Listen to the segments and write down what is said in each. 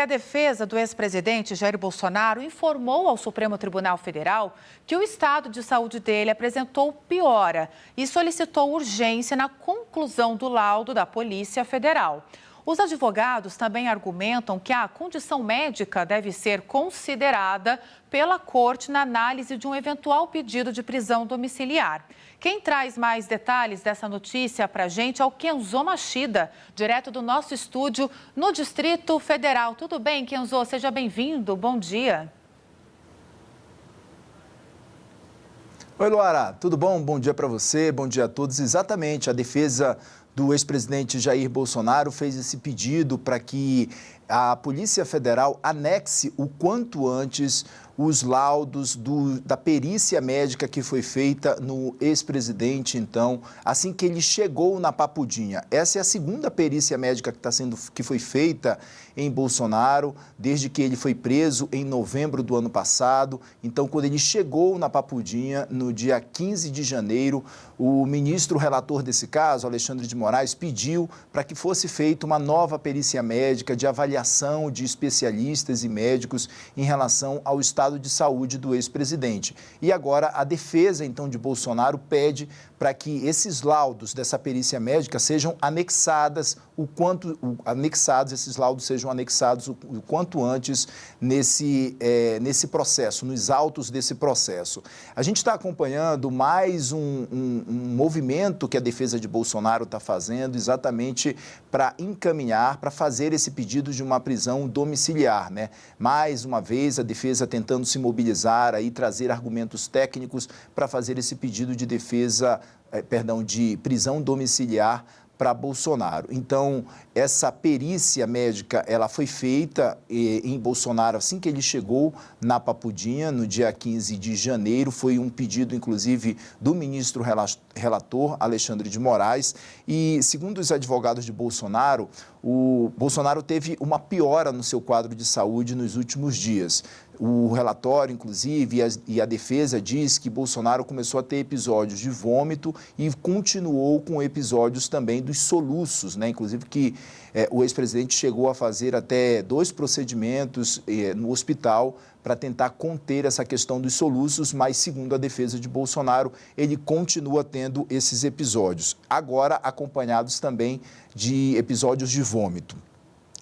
A defesa do ex-presidente Jair Bolsonaro informou ao Supremo Tribunal Federal que o estado de saúde dele apresentou piora e solicitou urgência na conclusão do laudo da Polícia Federal. Os advogados também argumentam que a condição médica deve ser considerada pela Corte na análise de um eventual pedido de prisão domiciliar. Quem traz mais detalhes dessa notícia para a gente é o Kenzo Machida, direto do nosso estúdio no Distrito Federal. Tudo bem, Kenzo? Seja bem-vindo. Bom dia. Oi, Luara. Tudo bom? Bom dia para você, bom dia a todos. Exatamente, a defesa do ex-presidente Jair Bolsonaro fez esse pedido para que a Polícia Federal anexe o quanto antes os laudos da perícia médica que foi feita no ex-presidente, então, assim que ele chegou na Papudinha. Essa é a segunda perícia médica que foi feita em Bolsonaro, desde que ele foi preso em novembro do ano passado. Então, quando ele chegou na Papudinha, no dia 15 de janeiro, o ministro relator desse caso, Alexandre de Moraes, pediu para que fosse feita uma nova perícia médica de avaliação de especialistas e médicos em relação ao estado de saúde do ex-presidente. E agora a defesa, então, de Bolsonaro pede para que esses laudos dessa perícia médica sejam anexados, esses laudos sejam anexados o quanto antes nesse processo, nos autos desse processo. A gente está acompanhando mais um movimento que a defesa de Bolsonaro está fazendo exatamente para encaminhar, para fazer esse pedido de uma prisão domiciliar, né? Mais uma vez, a defesa tentando se mobilizar, aí, trazer argumentos técnicos para fazer esse pedido de de prisão domiciliar para Bolsonaro. Então, essa perícia médica, ela foi feita em Bolsonaro assim que ele chegou na Papudinha, no dia 15 de janeiro. Foi um pedido, inclusive, do ministro relator, Alexandre de Moraes. E, segundo os advogados de Bolsonaro, o Bolsonaro teve uma piora no seu quadro de saúde nos últimos dias. O relatório, inclusive, e a defesa diz que Bolsonaro começou a ter episódios de vômito e continuou com episódios também dos soluços, né? Inclusive que o ex-presidente chegou a fazer até 2 procedimentos no hospital para tentar conter essa questão dos soluços, mas, segundo a defesa de Bolsonaro, ele continua tendo esses episódios, agora acompanhados também de episódios de vômito.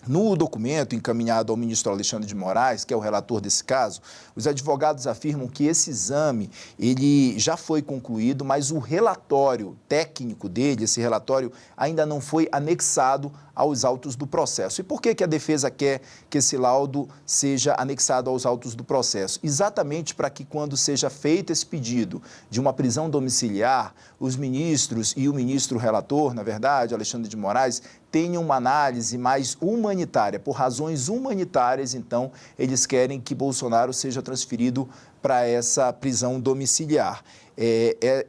No documento encaminhado ao ministro Alexandre de Moraes, que é o relator desse caso, os advogados afirmam que esse exame ele já foi concluído, mas o relatório técnico dele, esse relatório, ainda não foi anexado aos autos do processo. E por que a defesa quer que esse laudo seja anexado aos autos do processo? Exatamente para que, quando seja feito esse pedido de uma prisão domiciliar, os ministros e o ministro relator, na verdade, Alexandre de Moraes, tenham uma análise mais humanitária. Por razões humanitárias, então, eles querem que Bolsonaro seja transferido para essa prisão domiciliar.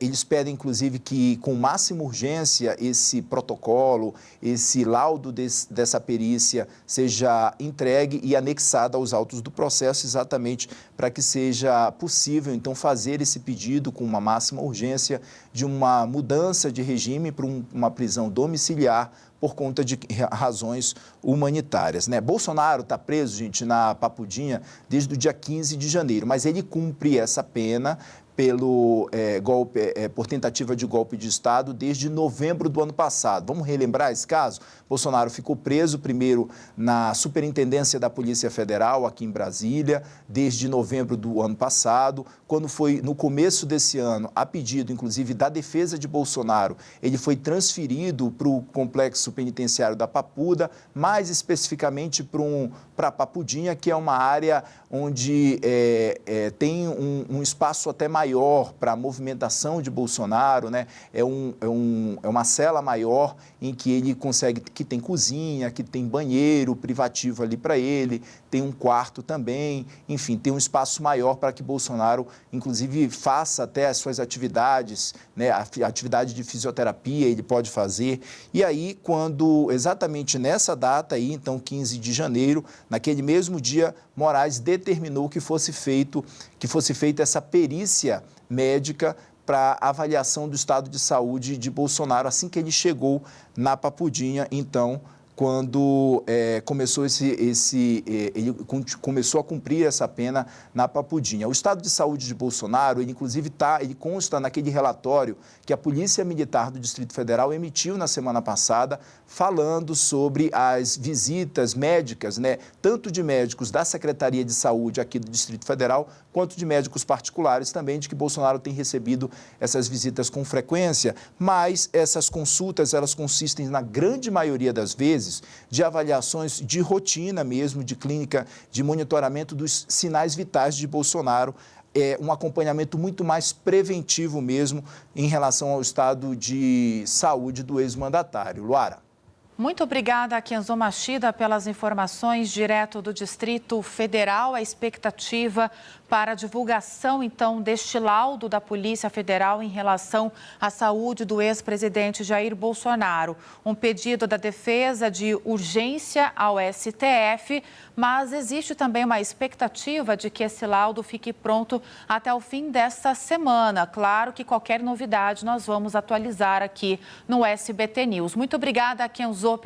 Eles pedem, inclusive, que com máxima urgência esse protocolo, esse laudo dessa perícia seja entregue e anexado aos autos do processo, exatamente para que seja possível, então, fazer esse pedido com uma máxima urgência de uma mudança de regime para uma prisão domiciliar por conta de razões humanitárias, né? Bolsonaro está preso, gente, na Papudinha desde o dia 15 de janeiro, mas ele cumpre essa pena por tentativa de golpe de Estado desde novembro do ano passado. Vamos relembrar esse caso? Bolsonaro ficou preso primeiro na Superintendência da Polícia Federal, aqui em Brasília, desde novembro do ano passado. Quando foi no começo desse ano, a pedido, inclusive, da defesa de Bolsonaro, ele foi transferido para o complexo penitenciário da Papuda, mais especificamente para a Papudinha, que é uma área onde tem um espaço até maior para a movimentação de Bolsonaro, né? É uma cela maior em que ele consegue, que tem cozinha, que tem banheiro privativo ali para ele, tem um quarto também, enfim, tem um espaço maior para que Bolsonaro, inclusive, faça até as suas atividades, né? A atividade de fisioterapia ele pode fazer. E aí, exatamente nessa data aí, então 15 de janeiro, naquele mesmo dia, Moraes determinou que fosse feita essa perícia médica para avaliação do estado de saúde de Bolsonaro, assim que ele chegou na Papudinha, então, quando ele começou a cumprir essa pena na Papudinha. O estado de saúde de Bolsonaro, ele inclusive ele consta naquele relatório que a Polícia Militar do Distrito Federal emitiu na semana passada, falando sobre as visitas médicas, né, tanto de médicos da Secretaria de Saúde aqui do Distrito Federal, quanto de médicos particulares também, de que Bolsonaro tem recebido essas visitas com frequência, mas essas consultas, elas consistem, na grande maioria das vezes, de avaliações de rotina mesmo, de clínica, de monitoramento dos sinais vitais de Bolsonaro, um acompanhamento muito mais preventivo mesmo em relação ao estado de saúde do ex-mandatário. Luara. Muito obrigada, Kenzo Machida, pelas informações direto do Distrito Federal. A expectativa para a divulgação, então, deste laudo da Polícia Federal em relação à saúde do ex-presidente Jair Bolsonaro. Um pedido da defesa de urgência ao STF, mas existe também uma expectativa de que esse laudo fique pronto até o fim desta semana. Claro que qualquer novidade nós vamos atualizar aqui no SBT News. Muito obrigada, Kenzo,